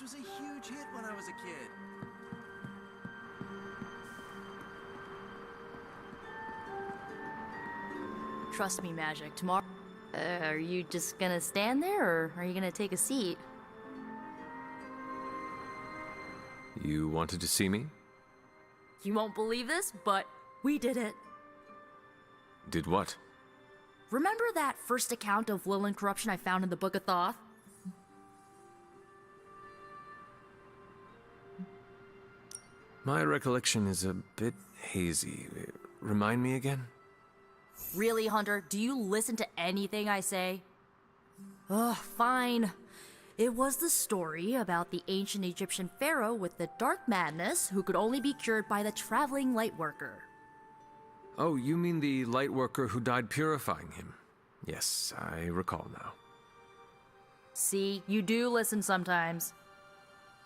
This was a huge hit when I was a kid. Trust me, Magic. Tomorrow... are you just gonna stand there, or are you gonna take a seat? You wanted to see me? You won't believe this, but we did it. Did what? Remember that first account of Leyland corruption I found in the Book of Thoth? My recollection is a bit hazy. Remind me again? Really, Hunter? Do you listen to anything I say? Ugh, fine. It was the story about the ancient Egyptian pharaoh with the dark madness who could only be cured by the traveling lightworker. Oh, you mean the lightworker who died purifying him? Yes, I recall now. See, you do listen sometimes.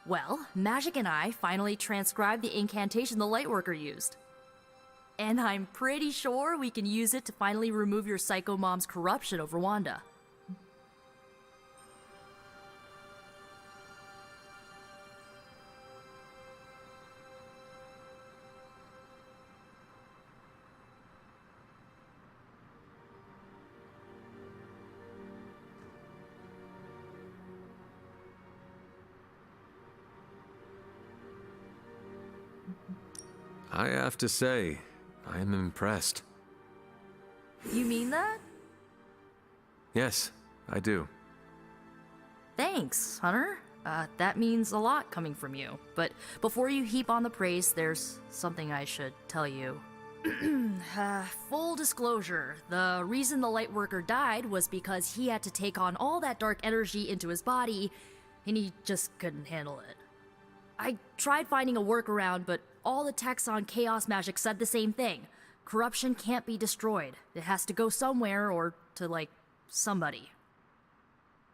Well, Magic and I finally transcribed the incantation the lightworker used. And I'm pretty sure we can use it to finally remove your psycho mom's corruption over Wanda. I have to say, I am impressed. You mean that? Yes, I do. Thanks, Hunter. That means a lot coming from you. But before you heap on the praise, there's something I should tell you. Full disclosure, the reason the Lightworker died was because he had to take on all that dark energy into his body, and he just couldn't handle it. I tried finding a workaround, but all the texts on Chaos Magic said the same thing. Corruption can't be destroyed. It has to go somewhere or to, like, somebody.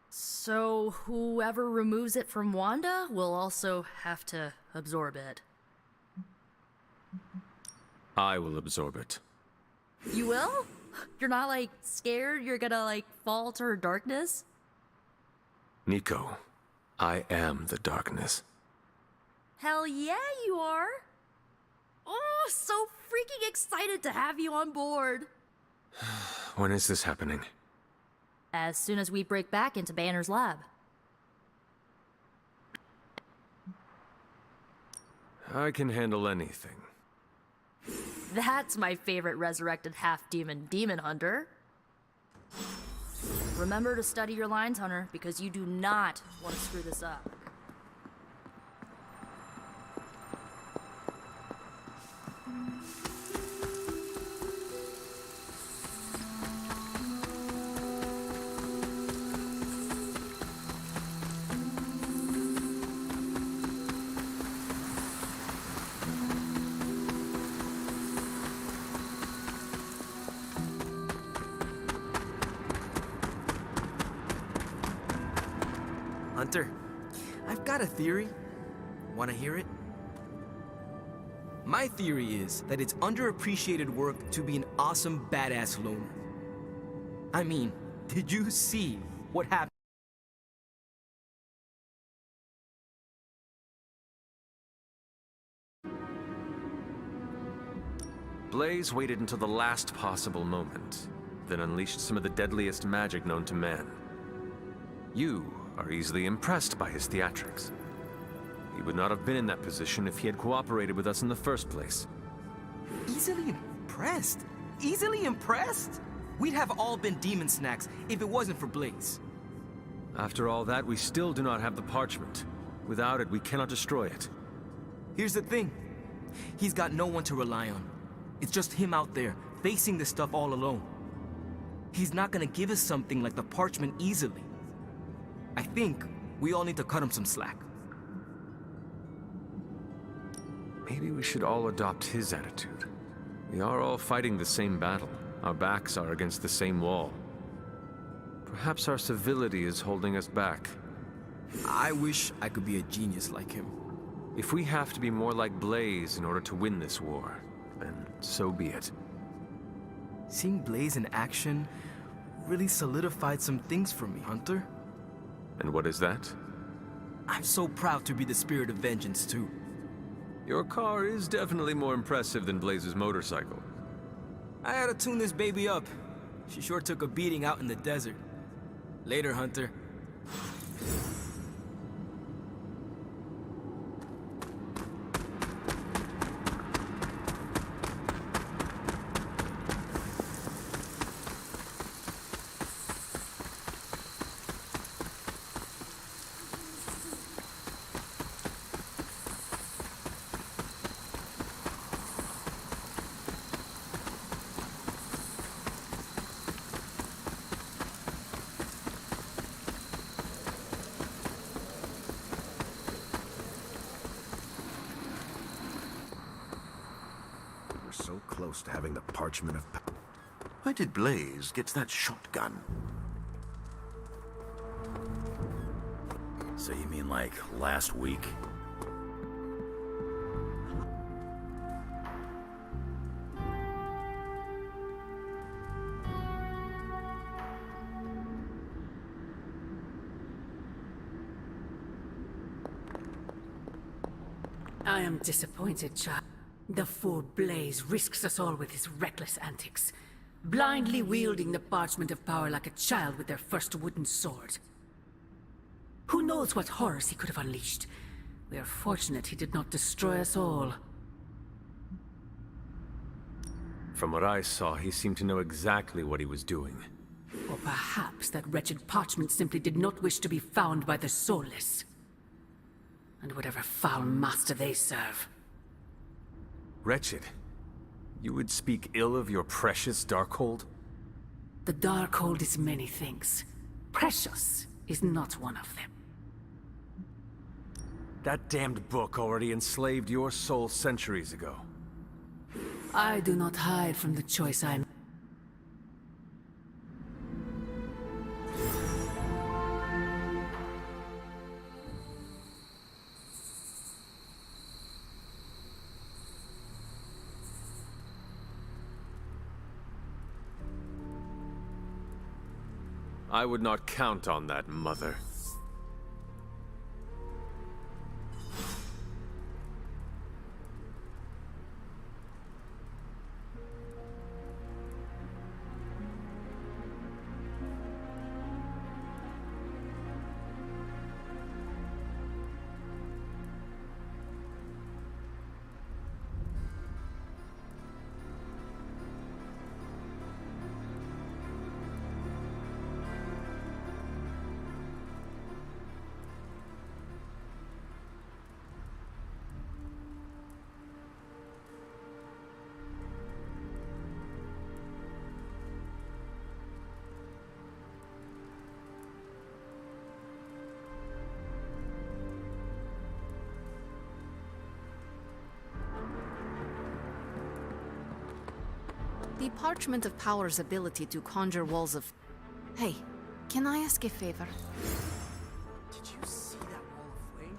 So whoever removes it from Wanda will also have to absorb it. I will absorb it. You will? You're not, like, scared you're gonna, like, fall to her darkness? Nico, I am the darkness. Hell yeah, you are! Oh, so freaking excited to have you on board! When is this happening? As soon as we break back into Banner's lab. I can handle anything. That's my favorite resurrected half-demon demon hunter. Remember to study your lines, Hunter, because you do not want to screw this up. Hunter, I've got a theory. Wanna hear it? My theory is that it's underappreciated work to be an awesome badass loner. I mean, did you see what happened? Blaze waited until the last possible moment, then unleashed some of the deadliest magic known to man. You are easily impressed by his theatrics. He would not have been in that position if he had cooperated with us in the first place. Easily impressed? Easily impressed? We'd have all been demon snacks if it wasn't for Blaze. After all that, we still do not have the parchment. Without it, we cannot destroy it. Here's the thing. He's got no one to rely on. It's just him out there, facing this stuff all alone. He's not gonna give us something like the parchment easily. I think we all need to cut him some slack. Maybe we should all adopt his attitude. We are all fighting the same battle. Our backs are against the same wall. Perhaps our civility is holding us back. I wish I could be a genius like him. If we have to be more like Blaze in order to win this war, then so be it. Seeing Blaze in action really solidified some things for me, Hunter. And what is that? I'm so proud to be the spirit of vengeance, too. Your car is definitely more impressive than Blaze's motorcycle. I had to tune this baby up. She sure took a beating out in the desert. Later, Hunter. So close to having the parchment of power. Where did Blaze get that shotgun? So you mean like last week? I am disappointed, child. The fool Blaze risks us all with his reckless antics, blindly wielding the parchment of power like a child with their first wooden sword. Who knows what horrors he could have unleashed? We are fortunate he did not destroy us all. From what I saw, he seemed to know exactly what he was doing. Or perhaps that wretched parchment simply did not wish to be found by the soulless. And whatever foul master they serve. Wretched? You would speak ill of your precious Darkhold? The Darkhold is many things. Precious is not one of them. That damned book already enslaved your soul centuries ago. I do not hide from the choice I made. I would not count on that, Mother. The Parchment of Power's ability to conjure walls of... Hey, can I ask a favor? Did you see that wall of flame?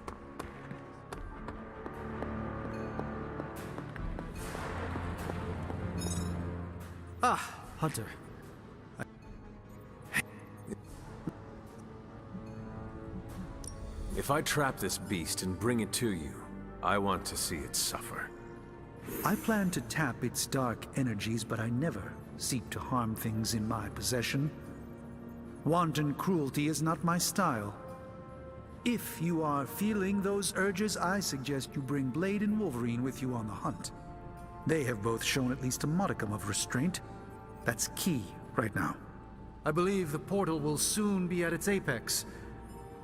Ah, Hunter. If I trap this beast and bring it to you, I want to see it suffer. I plan to tap its dark energies, but I never seek to harm things in my possession. Wanton cruelty is not my style. If you are feeling those urges, I suggest you bring Blade and Wolverine with you on the hunt. They have both shown at least a modicum of restraint. That's key right now. I believe the portal will soon be at its apex.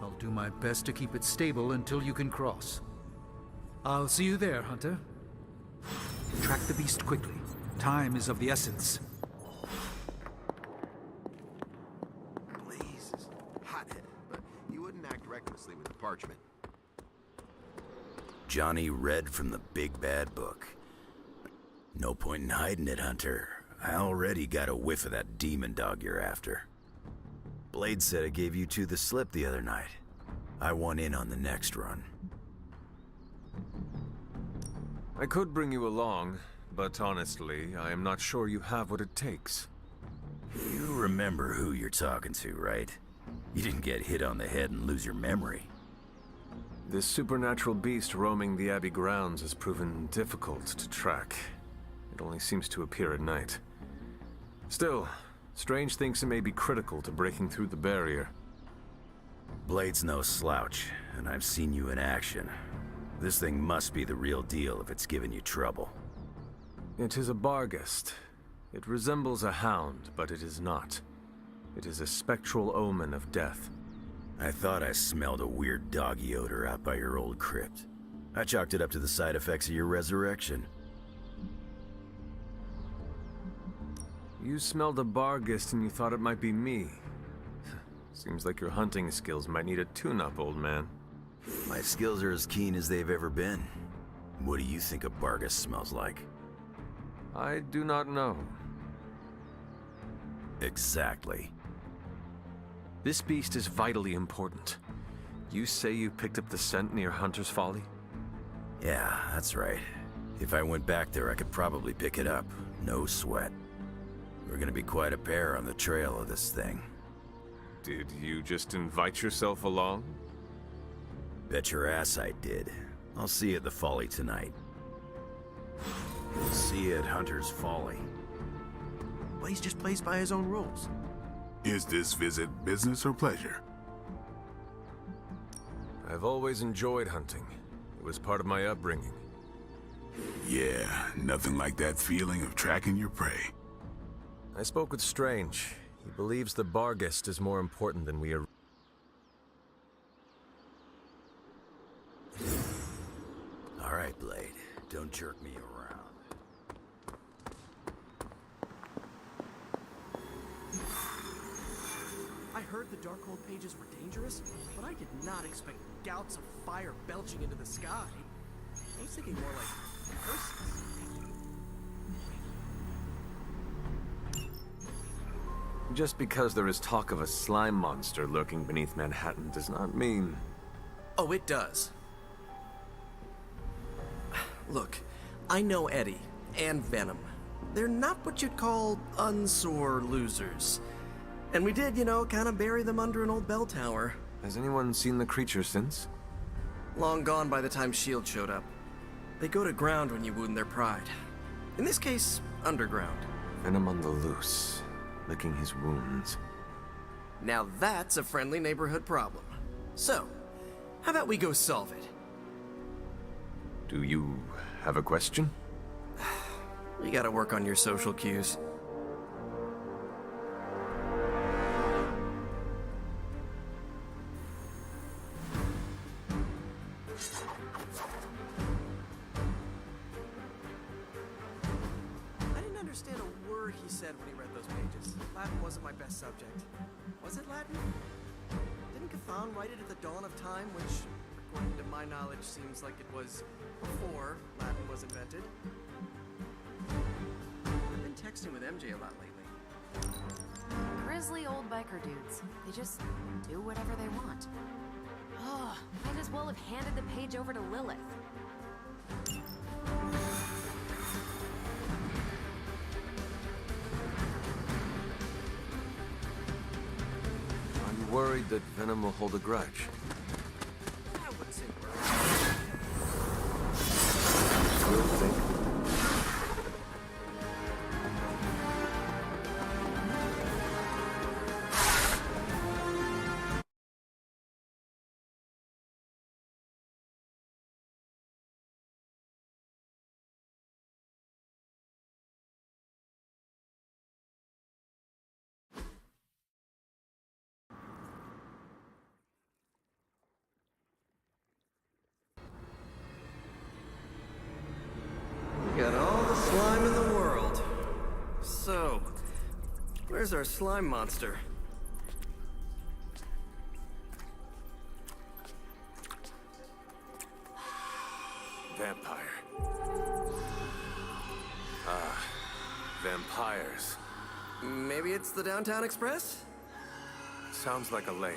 I'll do my best to keep it stable until you can cross. I'll see you there, Hunter. Track the beast quickly. Time is of the essence. Blaze is hot-headed, but he wouldn't act recklessly with the parchment. Johnny read from the big bad book. No point in hiding it, Hunter. I already got a whiff of that demon dog you're after. Blade said I gave you two the slip the other night. I want in on the next run. I could bring you along, but honestly, I am not sure you have what it takes. You remember who you're talking to, right? You didn't get hit on the head and lose your memory. This supernatural beast roaming the Abbey grounds has proven difficult to track. It only seems to appear at night. Still, Strange thinks it may be critical to breaking through the barrier. Blade's no slouch, and I've seen you in action. This thing must be the real deal if it's giving you trouble. It is a Barghest. It resembles a hound, but it is not. It is a spectral omen of death. I thought I smelled a weird doggy odor out by your old crypt. I chalked it up to the side effects of your resurrection. You smelled a Barghest and you thought it might be me. Seems like your hunting skills might need a tune-up, old man. My skills are as keen as they've ever been. What do you think a Barghest smells like? I do not know. Exactly. This beast is vitally important. You say you picked up the scent near Hunter's Folly? Yeah, that's right. If I went back there, I could probably pick it up. No sweat. We're gonna be quite a pair on the trail of this thing. Did you just invite yourself along? Bet your ass I did. I'll see you at the Folly tonight. See you at Hunter's Folly. Blaze just plays by his own rules. Is this visit business or pleasure? I've always enjoyed hunting. It was part of my upbringing. Yeah, nothing like that feeling of tracking your prey. I spoke with Strange. He believes the Barghest is more important than we are. All right, Blade. Don't jerk me around. I heard the Darkhold pages were dangerous, but I did not expect gouts of fire belching into the sky. I was thinking more like curses. Just because there is talk of a slime monster lurking beneath Manhattan does not mean... Oh, it does. Look, I know Eddie and Venom. They're not what you'd call unsore losers. And we did, kind of bury them under an old bell tower. Has anyone seen the creature since? Long gone by the time S.H.I.E.L.D. showed up. They go to ground when you wound their pride. In this case, underground. Venom on the loose, licking his wounds. Now that's a friendly neighborhood problem. So, how about we go solve it? Do you have a question? You gotta work on your social cues. I didn't understand a word he said when he read those pages. Latin wasn't my best subject. Was it Latin? Didn't Cthon write it at the dawn of time, which, according to my knowledge, seems like it was before Latin was invented? I've been texting with MJ a lot lately. Grizzly old biker dudes. They just do whatever they want. Oh, might as well have handed the page over to Lilith. Are you worried that Venom will hold a grudge? I wouldn't say worried. Still think? Got all the slime in the world. So, where's our slime monster? Vampire. Vampires. Maybe it's the Downtown Express? Sounds like a lair.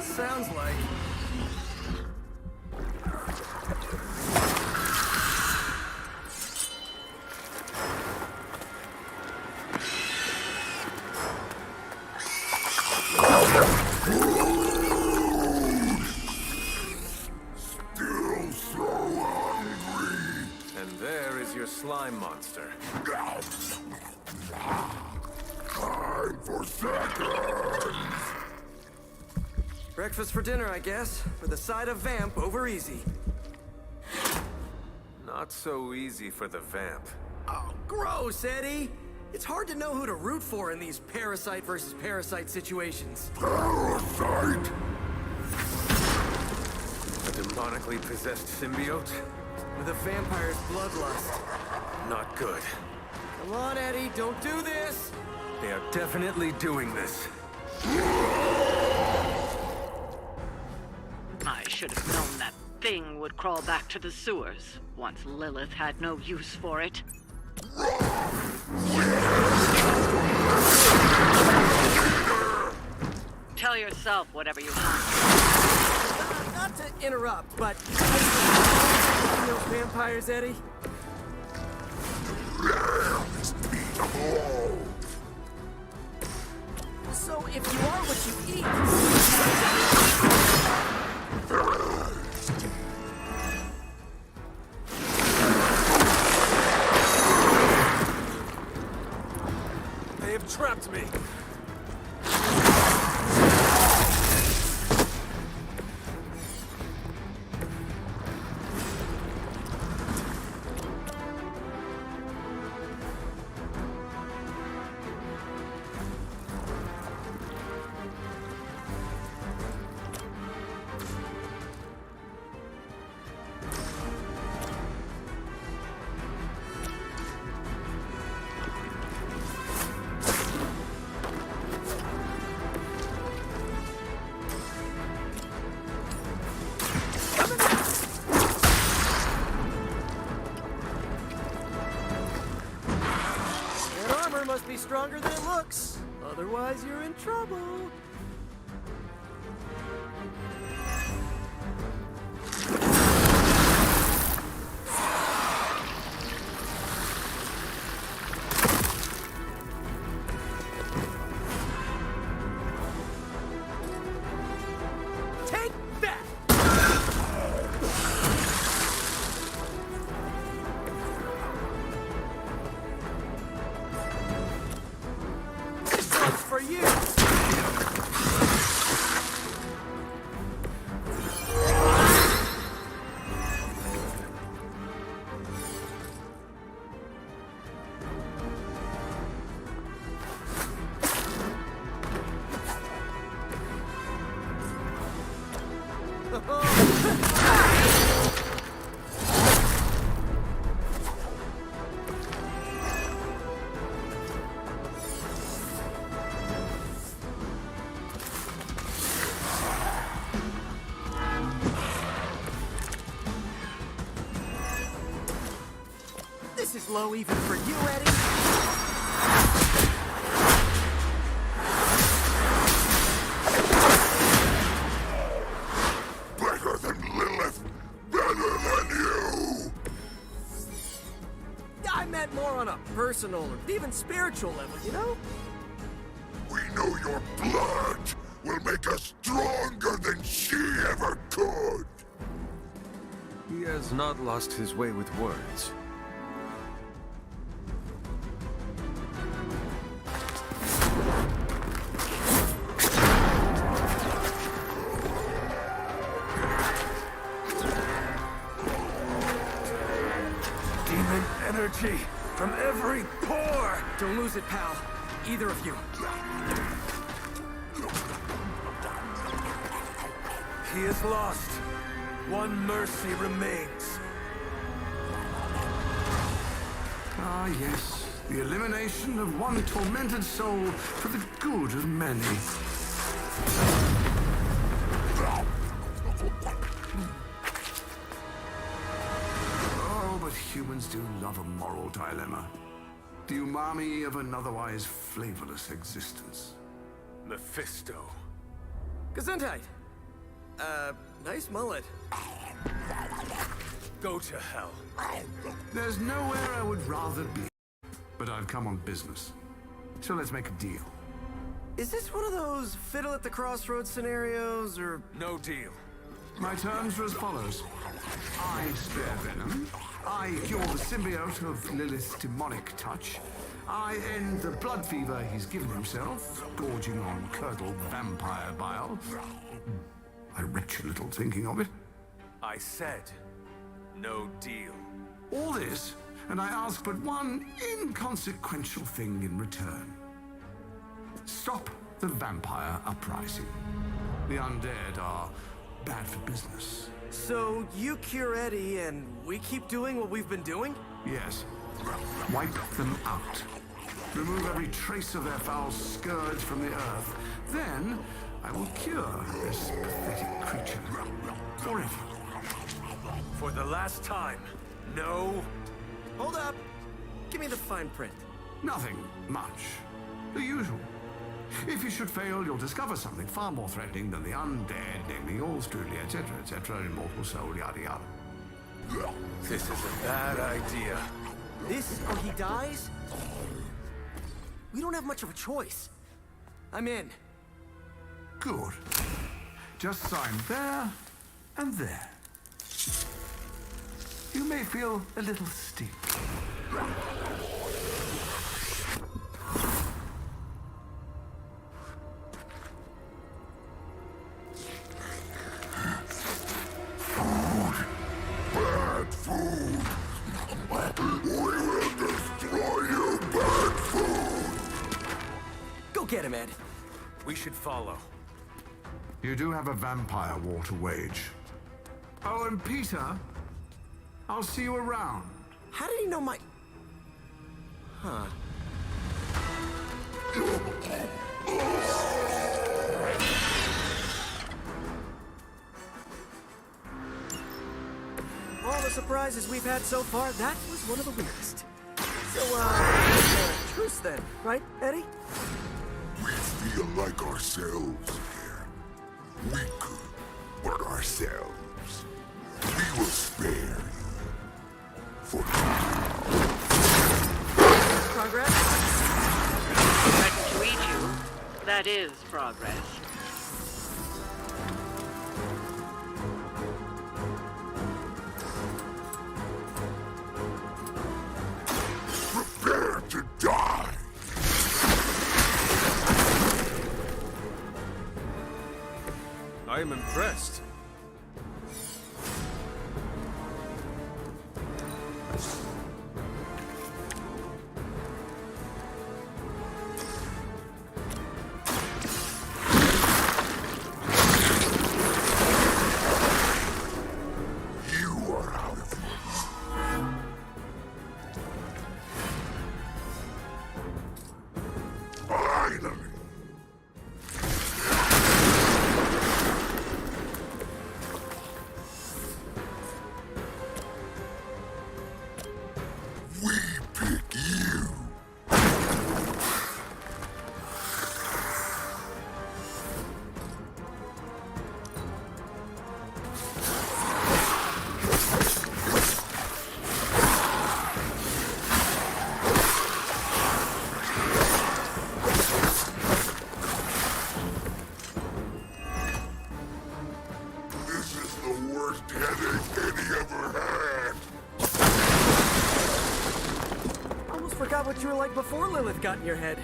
Sounds like... slime monster. Time for seconds! Breakfast for dinner, I guess, with a side of vamp over easy. Not so easy for the vamp. Oh, gross, Eddie! It's hard to know who to root for in these parasite versus parasite situations. Parasite? A demonically possessed symbiote? With a vampire's bloodlust. Not good. Come on, Eddie, don't do this! They are definitely doing this. I should have known that thing would crawl back to the sewers once Lilith had no use for it. Tell yourself whatever you want. Not to interrupt, but... those vampires, Eddie? So, if you are what you eat... They have trapped me. Must be stronger than it looks. Otherwise, you're in trouble. Take that! For you! This is low even for you, Eddie. Better than Lilith! Better than you! I meant more on a personal or even spiritual level, you know? We know your blood will make us stronger than she ever could! He has not lost his way with words. Demon energy from every pore! Don't lose it, pal. Either of you. He is lost. One mercy remains. Ah, yes. The elimination of one tormented soul for the good of many. Oh, but humans do love a moral dilemma. The umami of an otherwise flavorless existence. Mephisto. Gesundheit. Nice mullet. Go to hell. There's nowhere I would rather be. But I've come on business. So let's make a deal. Is this one of those fiddle at the crossroads scenarios, or... No deal. My terms are as follows. I spare venom. I cure the symbiote of Lilith's demonic touch. I end the blood fever he's given himself, gorging on curdled vampire bile. I retch a little thinking of it. I said, no deal. All this, and I ask but one inconsequential thing in return. Stop the vampire uprising. The undead are bad for business. So you cure Eddie and we keep doing what we've been doing? Yes. Wipe them out. Remove every trace of their foul scourge from the earth. Then I will cure this pathetic creature forever. For the last time, no. Hold up. Give me the fine print. Nothing much. The usual. If you should fail, you'll discover something far more threatening than the undead, namely yours truly, etc., immortal soul, yada yada. This is a bad idea. This or he dies? We don't have much of a choice. I'm in. Good. Just sign there and there. You may feel a little steep. Bad food! We will destroy you, bad food! Go get him, Ed. We should follow. You do have a vampire war to wage. Oh, and Peter, I'll see you around. How did he know my... Huh. All the surprises we've had so far, that was one of the weirdest. So, truce then, right, Eddie? We feel like ourselves here. Weaker, but ourselves. We will spare you. For now. Progress? Nice to meet you. That is progress. Prepare to die! I am impressed. You are out of here. Finally! We pick you! This is the worst headache Eddie ever had! Almost forgot what you were like before Lilith got in your head.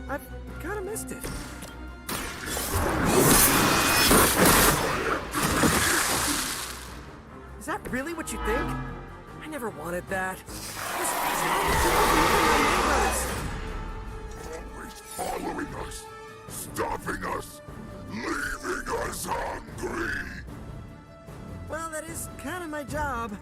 I've kind of missed it. Is that really what you think? I never wanted that. Always following us, stopping us, leaving us hungry! Well, that is kind of my job.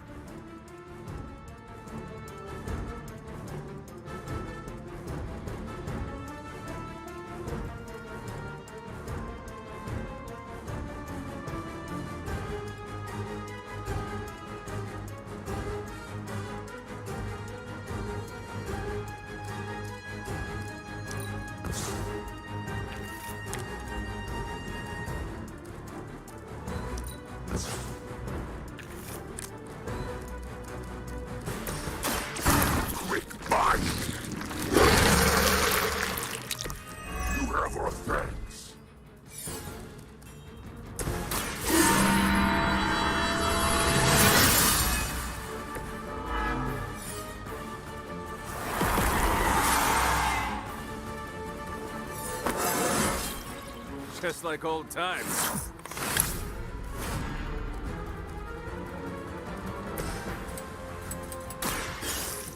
just like old times.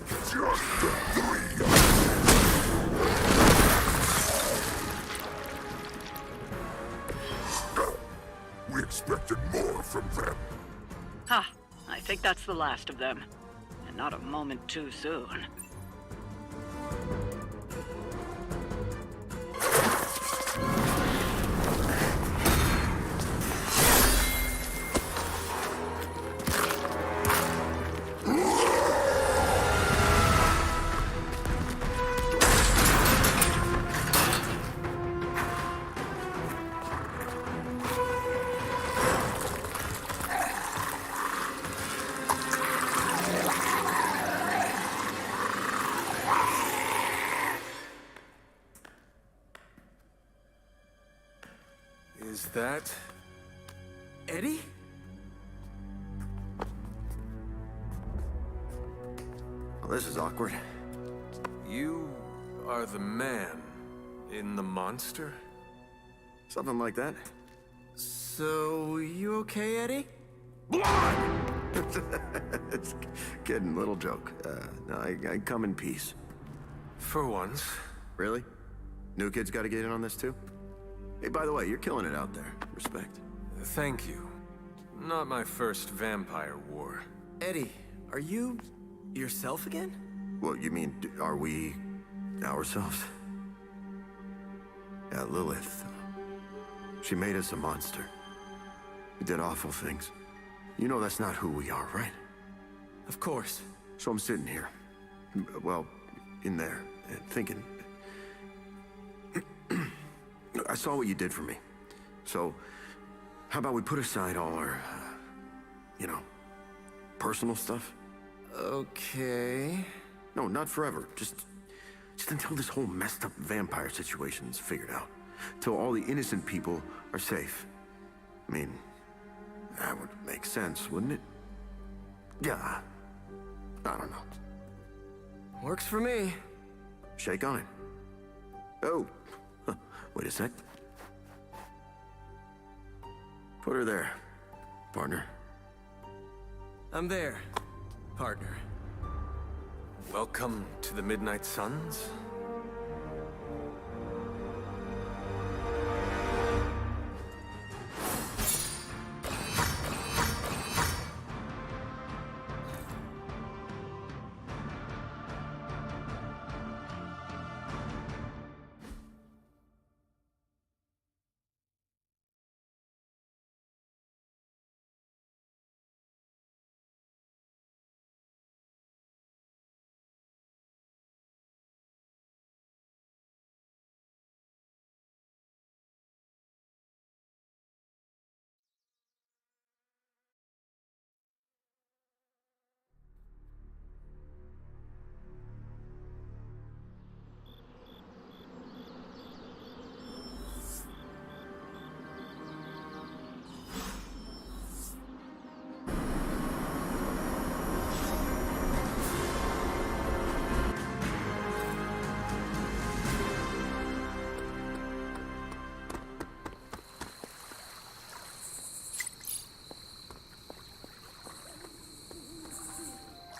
Just the three. We expected more from them. Ha! I think that's the last of them. And not a moment too soon. Is that... Eddie? Well, this is awkward. You are the man in the monster? Something like that. So, you okay, Eddie? Blood! It's kidding, little joke. No, I come in peace. For once. Really? New kids gotta get in on this too? Hey, by the way, you're killing it out there. Respect. Thank you. Not my first vampire war. Eddie, are you yourself again? Well, you mean, are we ourselves? Yeah, Lilith. She made us a monster. We did awful things. You know that's not who we are, right? Of course. So I'm sitting here, well, in there, thinking. I saw what you did for me. So, how about we put aside all our, you know, personal stuff? Okay. No, not forever. Just until this whole messed up vampire situation is figured out. Till all the innocent people are safe. I mean, that would make sense, wouldn't it? Yeah. I don't know. Works for me. Shake on it. Oh. Wait a sec. Put her there, partner. I'm there, partner. Welcome to the Midnight Suns?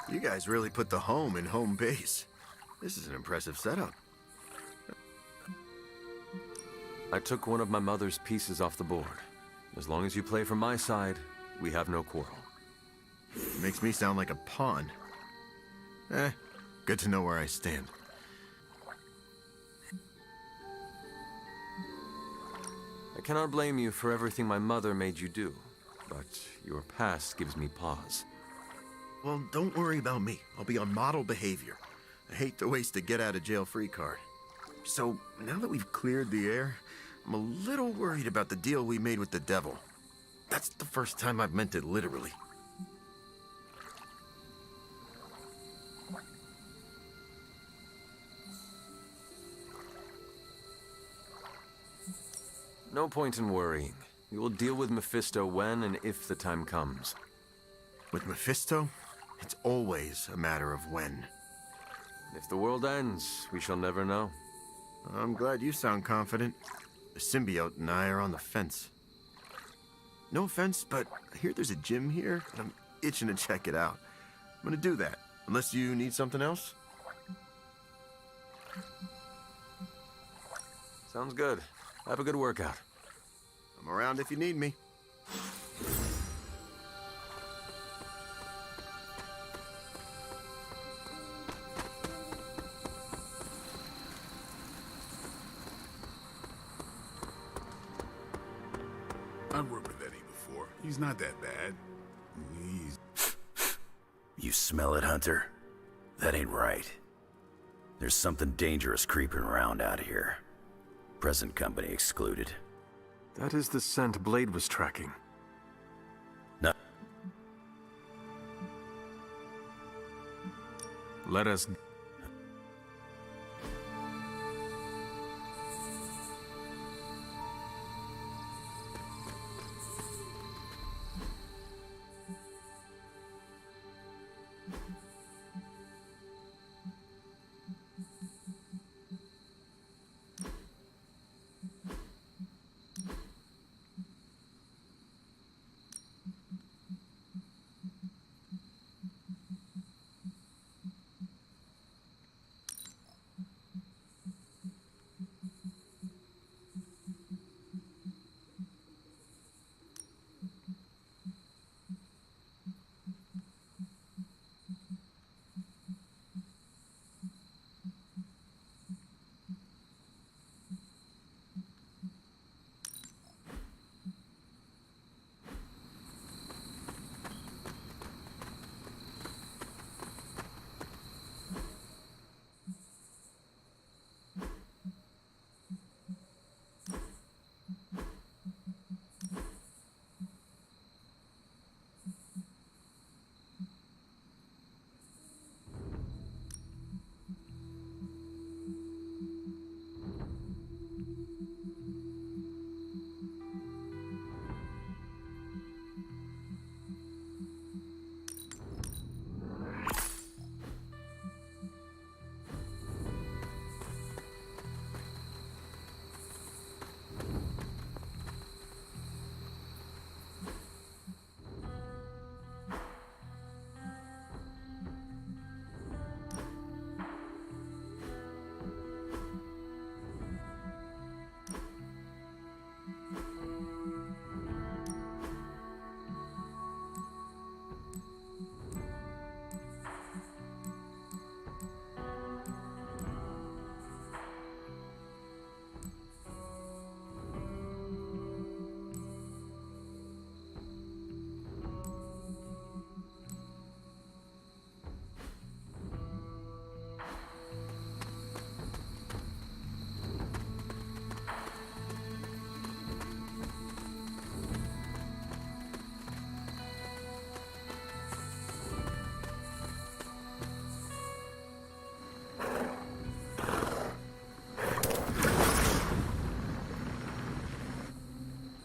You guys really put the home in home base. This is an impressive setup. I took one of my mother's pieces off the board. As long as you play for my side, we have no quarrel. Makes me sound like a pawn. Good to know where I stand. I cannot blame you for everything my mother made you do, but your past gives me pause. Well, don't worry about me. I'll be on model behavior. I hate to waste a get-out-of-jail-free card. So, now that we've cleared the air, I'm a little worried about the deal we made with the devil. That's the first time I've meant it literally. No point in worrying. We will deal with Mephisto when and if the time comes. With Mephisto, it's always a matter of when. If the world ends, we shall never know. I'm glad you sound confident. The symbiote and I are on the fence. No offense, but I hear there's a gym here, and I'm itching to check it out. I'm gonna do that, unless you need something else. Sounds good. Have a good workout. I'm around if you need me. I've worked with Eddie before. He's not that bad. He's... You smell it, Hunter? That ain't right. There's something dangerous creeping around out here. Present company excluded. That is the scent Blade was tracking. No. Let us...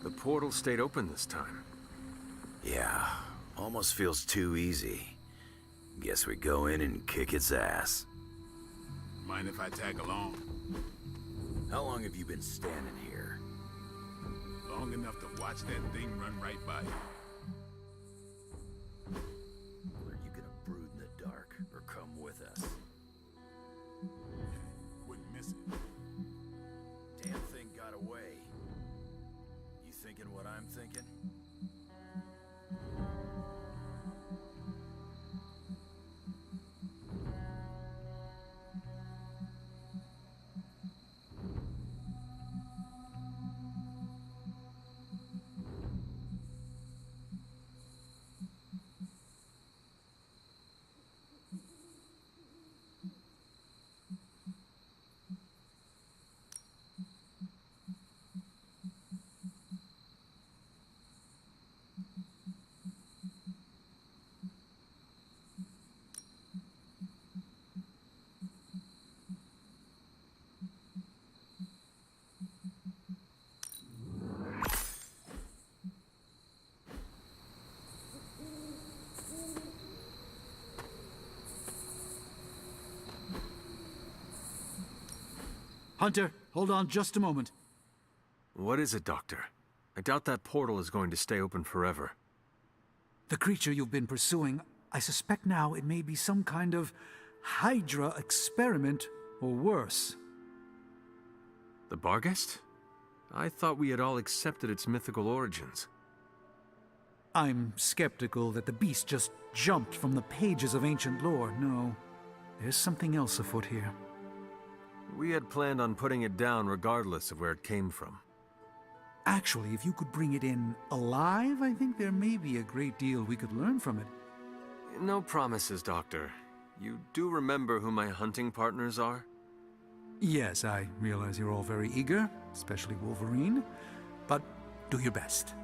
The portal stayed open this time. Yeah, almost feels too easy. Guess we go in and kick its ass. Mind if I tag along? How long have you been standing here? Long enough to watch that thing run right by you. Are you gonna brood in the dark, or come with us? Wouldn't miss it. Damn thing got away. You thinking what I'm thinking? Hunter, hold on just a moment. What is it, Doctor? I doubt that portal is going to stay open forever. The creature you've been pursuing, I suspect now it may be some kind of Hydra experiment, or worse. The Barghest? I thought we had all accepted its mythical origins. I'm skeptical that the beast just jumped from the pages of ancient lore. No, there's something else afoot here. We had planned on putting it down regardless of where it came from. Actually, if you could bring it in alive, I think there may be a great deal we could learn from it. No promises, Doctor. You do remember who my hunting partners are? Yes, I realize you're all very eager, especially Wolverine, but do your best.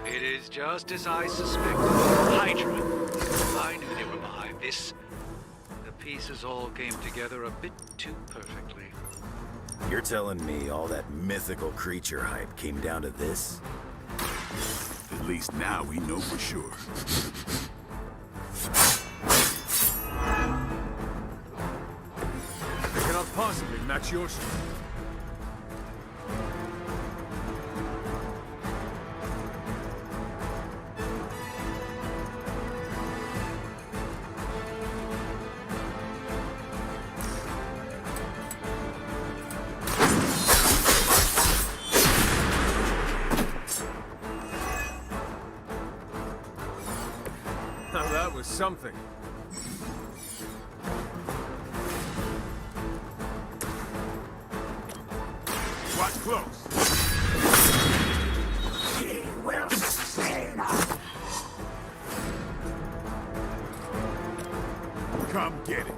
It is just as I suspected. Hydra. I knew they were behind this. The pieces all came together a bit too perfectly. You're telling me all that mythical creature hype came down to this? At least now we know for sure. They cannot possibly match your strength. Now that was something. Watch close. He will sing. Come get it.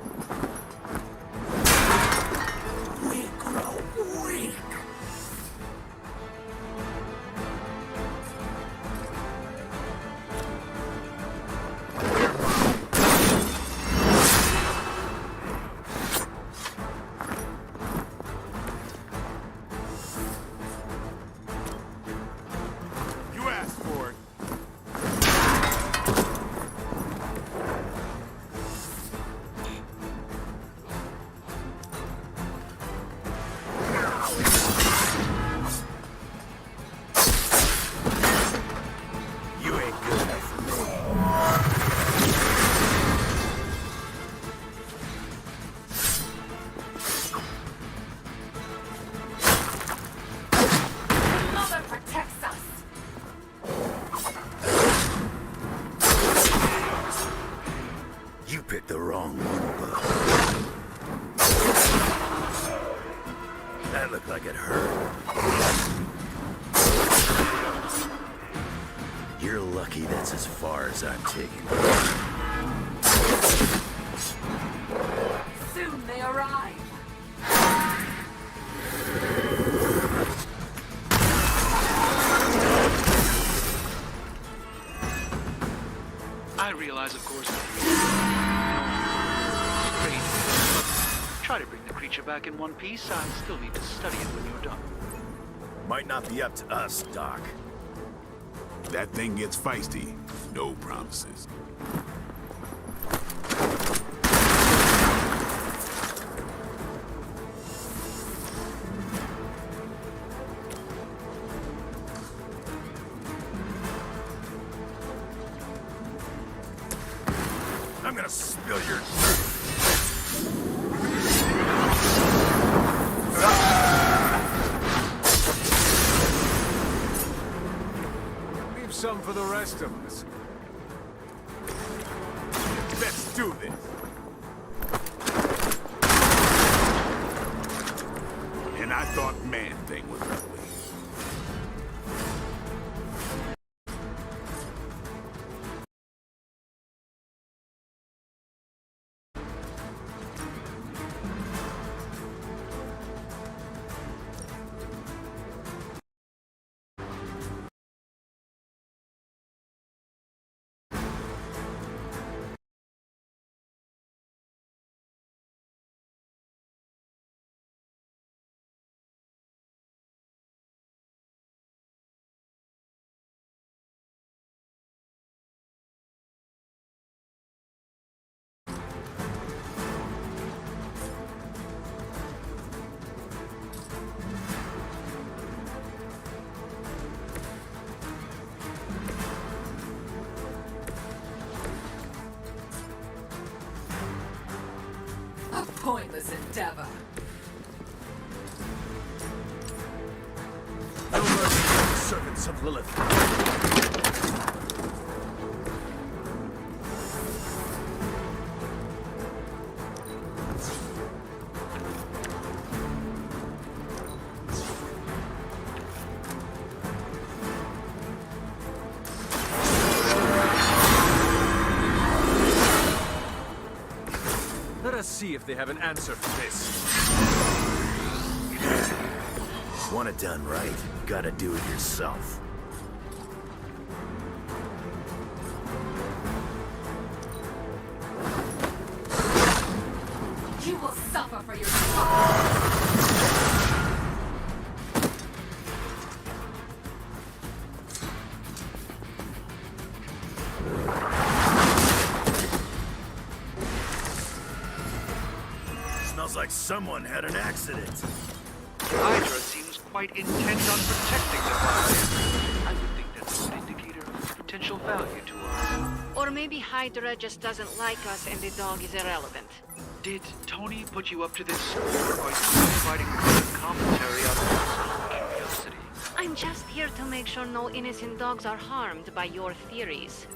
We grow weak. You asked for it. You ain't good enough for me. Mother protects us! You picked the wrong one, Buck. That looked like it hurt. You're lucky that's as far as I'm taking it. Soon they arrive! I realize, of course, strange. Try to bring the creature back in one piece. I'll still need to study it when you're done. Might not be up to us, Doc. That thing gets feisty. No promises. I'm gonna spill your... Leave some for the rest of us. Let's do this. And I thought Man-Thing was ugly. Whatever. No mercy for the servants of Lilith. Let us see if they have an answer for this. Want it done right, gotta do it yourself. You will suffer for your crime. Smells like someone had an accident. Hydra seems quite intent on protecting the Bargain. I would think that's an indicator of potential value to us. Or maybe Hydra just doesn't like us and the dog is irrelevant. Did Tony put you up to this, or are you providing commentary out of personal curiosity? I'm just here to make sure no innocent dogs are harmed by your theories.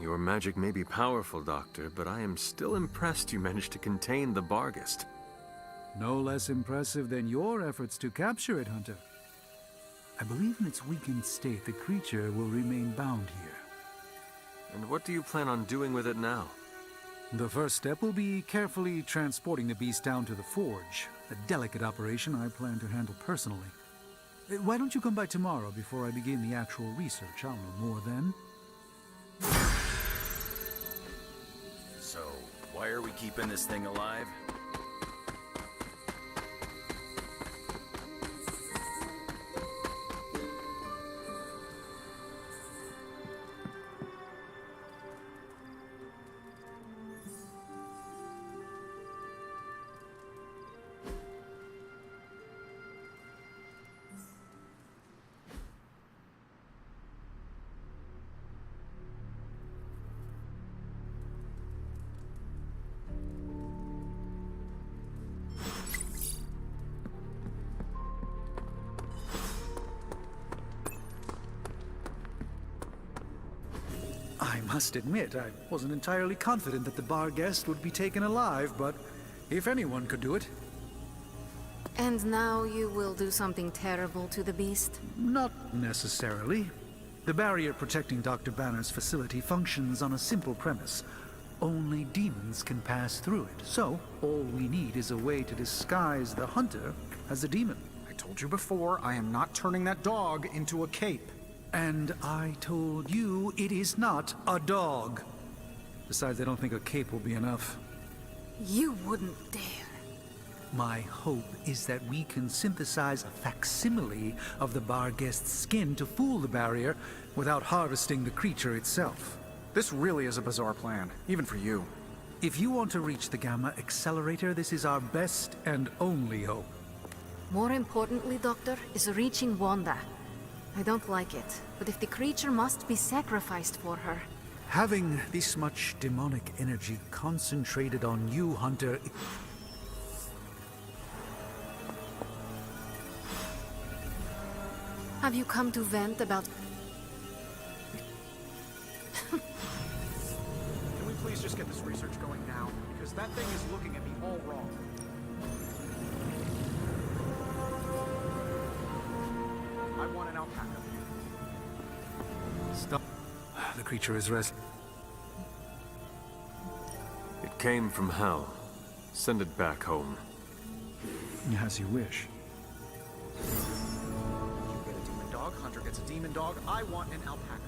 Your magic may be powerful, Doctor, but I am still impressed you managed to contain the Barghest. No less impressive than your efforts to capture it, Hunter. I believe in its weakened state, the creature will remain bound here. And what do you plan on doing with it now? The first step will be carefully transporting the beast down to the forge. A delicate operation I plan to handle personally. Why don't you come by tomorrow before I begin the actual research? I'll know more then. So, why are we keeping this thing alive? I must admit, I wasn't entirely confident that the Barghest would be taken alive, but if anyone could do it... And now you will do something terrible to the beast? Not necessarily. The barrier protecting Dr. Banner's facility functions on a simple premise. Only demons can pass through it, so all we need is a way to disguise the hunter as a demon. I told you before, I am not turning that dog into a cape. And I told you it is not a dog. Besides, I don't think a cape will be enough. You wouldn't dare. My hope is that we can synthesize a facsimile of the Barghest's skin to fool the barrier without harvesting the creature itself. This really is a bizarre plan, even for you. If you want to reach the Gamma Accelerator, this is our best and only hope. More importantly, Doctor, is reaching Wanda. I don't like it, but if the creature must be sacrificed for her... Having this much demonic energy concentrated on you, Hunter... Have you come to vent about... Can we please just get this research going now? Because that thing is looking at me all wrong. I want an alpaca. Stop. The creature is restless. It came from hell. Send it back home. As you wish. You get a demon dog, Hunter gets a demon dog. I want an alpaca.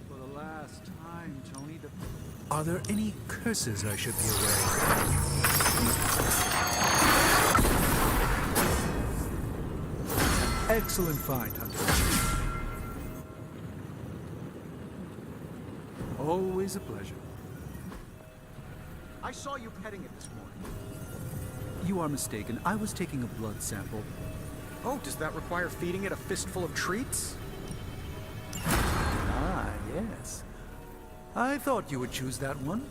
For the last time, Tony, Are there any curses I should be aware of? Excellent find, Hunter. Always a pleasure. I saw you petting it this morning. You are mistaken. I was taking a blood sample. Oh, does that require feeding it a fistful of treats? Ah, yes. I thought you would choose that one.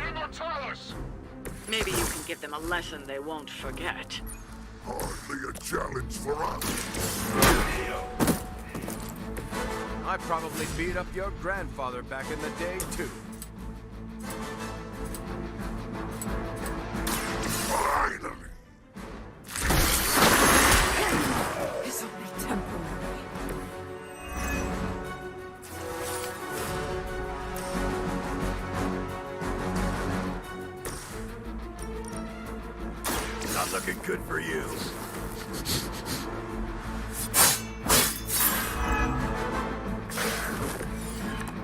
Immortalis! Maybe you can give them a lesson they won't forget. Hardly a challenge for us. I probably beat up your grandfather back in the day, too. Finally! It's only temporary. Not looking good for you.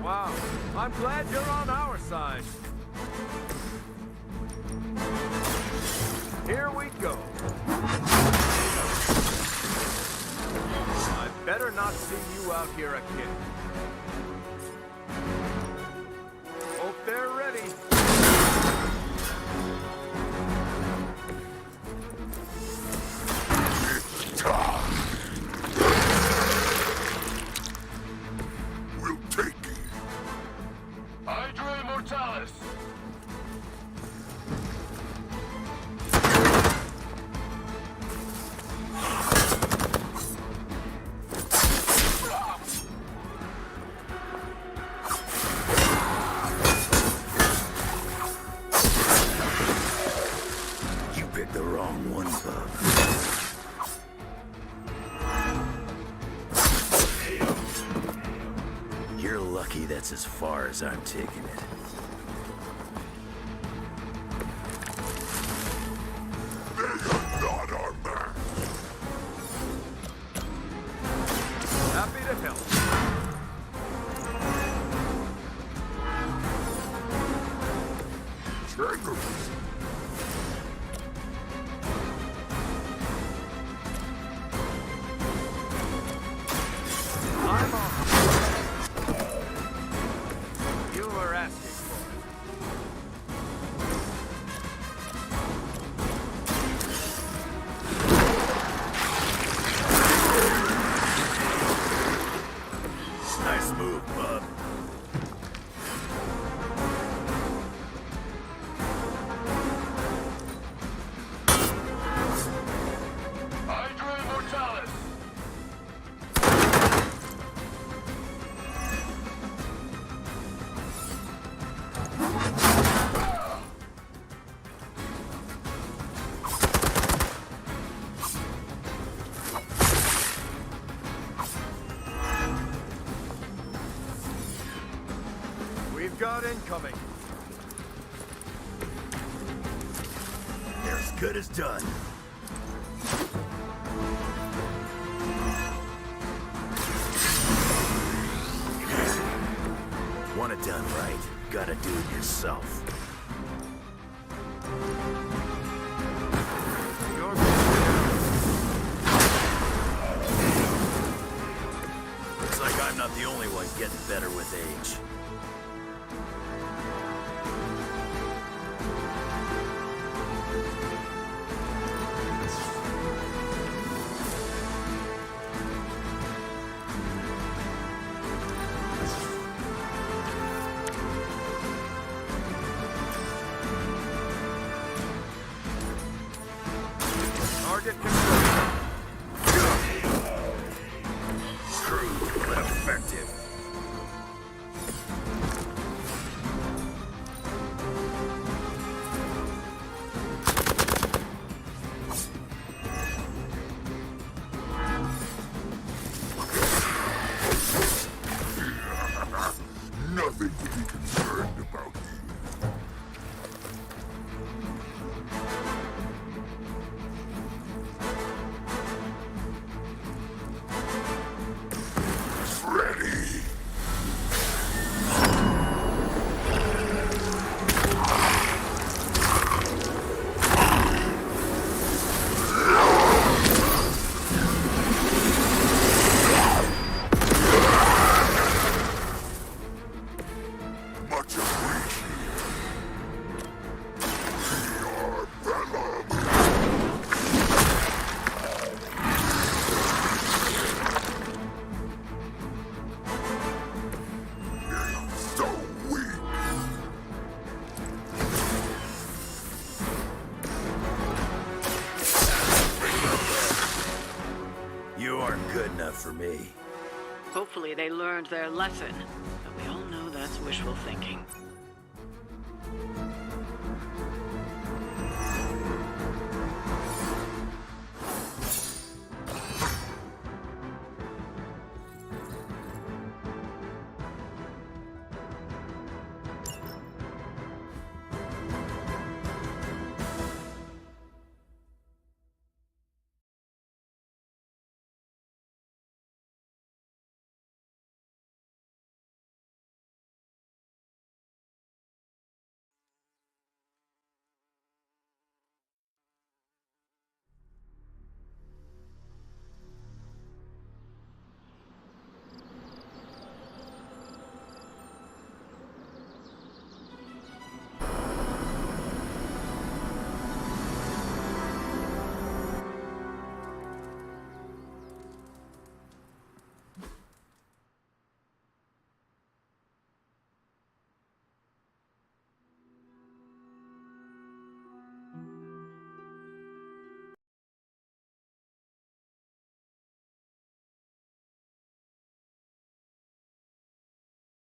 Wow, I'm glad you're on our side. Here we go. I better not see you out here again. Hope they're ready. We'll take it. Hydra Immortalis. You picked the wrong one, bub. You're lucky that's as far as I'm taking it. They are not our match. Happy to help. Triggers. I'm on. You were asking for it. incoming. They're as good as done. Want it done right, gotta do it yourself. Looks like I'm not the only one getting better with age. Target confirmed. Crude, but effective. Nothing to be concerned about here. Ready! Much appreciated. Your Bellum. So weak. You aren't good enough for me. Hopefully they learned their lesson, but we all know that's wishful thinking.